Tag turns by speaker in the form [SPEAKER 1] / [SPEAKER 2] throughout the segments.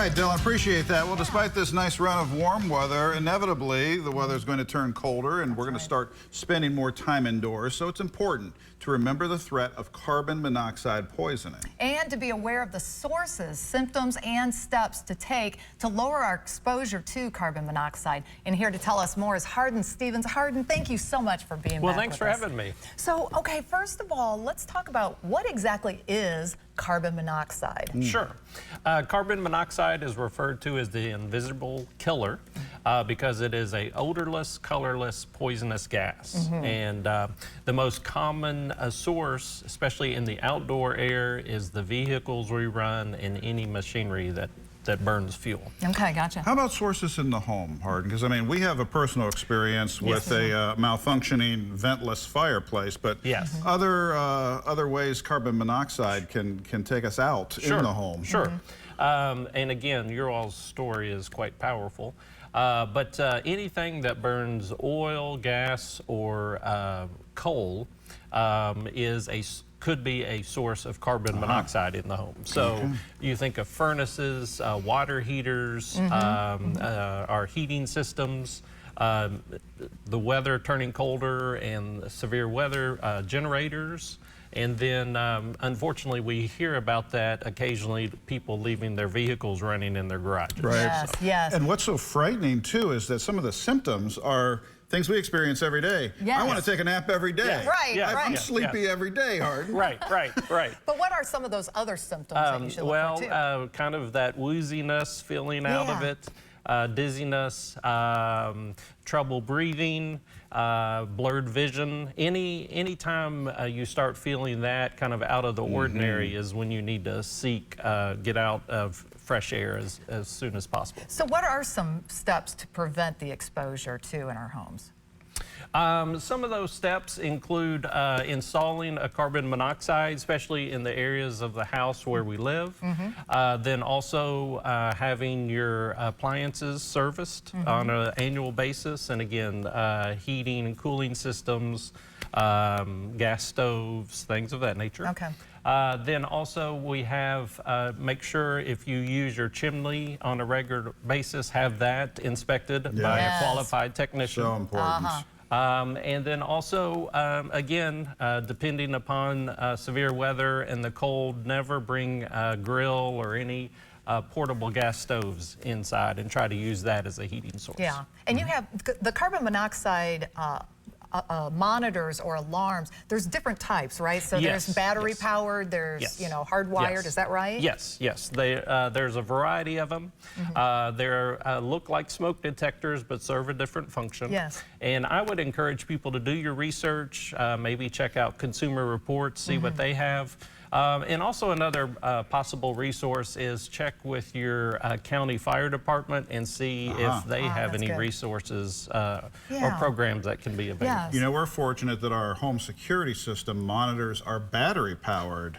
[SPEAKER 1] right, Dylan, appreciate that. Well, despite this nice run of warm weather, inevitably the weather is going to turn colder and we're going to start spending more time indoors. So it's important to remember the threat of carbon monoxide poisoning. And
[SPEAKER 2] to be aware of the sources, symptoms, and steps to take to lower our exposure to carbon monoxide. And here to tell us more is Hardin Stevens. Hardin, thank you so much for being back with us.
[SPEAKER 3] Well, thanks for having me.
[SPEAKER 2] So, okay, first of all, let's talk about what exactly is carbon monoxide.
[SPEAKER 3] Sure. Carbon monoxide is referred to as the invisible killer because it is a odorless, colorless, poisonous gas. And the most common source, especially in the outdoor air, is the vehicles we run and any machinery that burns fuel.
[SPEAKER 2] Okay, gotcha.
[SPEAKER 1] How about sources in the home, Hardin? Because, I mean, we have a personal experience with a malfunctioning ventless fireplace, but other ways carbon monoxide can take us out in the home.
[SPEAKER 3] Sure. And again, your all's story is quite powerful. But anything that burns oil, gas, or coal could be a source of carbon monoxide in the home. So you think of furnaces, water heaters, our heating systems, the weather turning colder and severe weather, generators. And then, unfortunately, we hear about that occasionally, people leaving their vehicles running in their garages.
[SPEAKER 1] Right.
[SPEAKER 2] Yes, yes.
[SPEAKER 1] And what's so frightening, too, is that some of the symptoms are things we experience every day. I want to take a nap every day. I'm sleepy every day, Hardin.
[SPEAKER 3] Right.
[SPEAKER 2] But what are some of those other symptoms that you should look for, too?
[SPEAKER 3] Kind of that wooziness, feeling out of it, dizziness, trouble breathing, blurred vision. Anytime you start feeling that kind of out of the ordinary is when you need to get out of fresh air as soon as possible.
[SPEAKER 2] So what are some steps to prevent the exposure to in our homes?
[SPEAKER 3] Some of those steps include installing a carbon monoxide, especially in the areas of the house where we live. Then also having your appliances serviced on an annual basis. And again, heating and cooling systems, gas stoves, things of that nature.
[SPEAKER 2] Okay.
[SPEAKER 3] Then also we have, make sure if you use your chimney on a regular basis, have that inspected by a qualified technician.
[SPEAKER 1] So important.
[SPEAKER 3] And then also, again, depending upon severe weather and the cold, never bring a grill or any portable gas stoves inside and try to use that as a heating source.
[SPEAKER 2] Yeah, and you have the carbon monoxide monitors or alarms. There's different types, right? So there's battery powered, there's you know, hardwired. Is that right?
[SPEAKER 3] Yes. There's a variety of them. They look like smoke detectors but serve a different function. And I would encourage people to do your research, maybe check out Consumer Reports, see what they have. And also another possible resource is check with your county fire department and see if they have any resources or programs that can be available.
[SPEAKER 1] You know, we're fortunate that our home security system monitors our battery-powered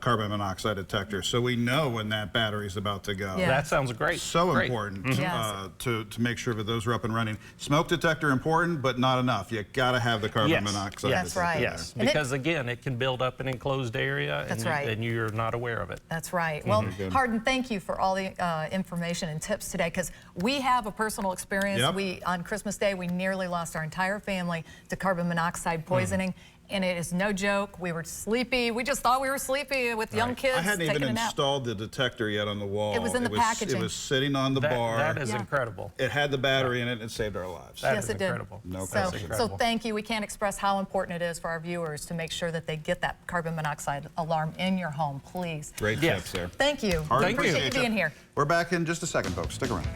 [SPEAKER 1] carbon monoxide detector, so we know when that battery is about to go.
[SPEAKER 3] That sounds great.
[SPEAKER 1] So important to make sure that those are up and running. Smoke detector important, but not enough. You got to have the carbon monoxide detector.
[SPEAKER 3] Yes, because again, it can build up an enclosed area and you're not aware of it.
[SPEAKER 2] That's right. Well, Hardin, thank you for all the information and tips today, because we have a personal experience. On Christmas Day, we nearly lost our entire family to carbon monoxide poisoning. And it is no joke. We were sleepy. We just thought we were sleepy with young kids.
[SPEAKER 1] I hadn't even installed the detector yet on the wall.
[SPEAKER 2] It was in the packaging.
[SPEAKER 1] It was sitting on the bar.
[SPEAKER 3] That is incredible.
[SPEAKER 1] It had the battery in it and it saved our lives.
[SPEAKER 2] Yes, it did.
[SPEAKER 3] Incredible.
[SPEAKER 2] So thank you. We can't express how important it is for our viewers to make sure that they get that carbon monoxide alarm in your home, please.
[SPEAKER 1] Great tips there.
[SPEAKER 2] Thank you.
[SPEAKER 1] Hardin,
[SPEAKER 2] appreciate you being here.
[SPEAKER 1] We're back in just a second, folks. Stick around.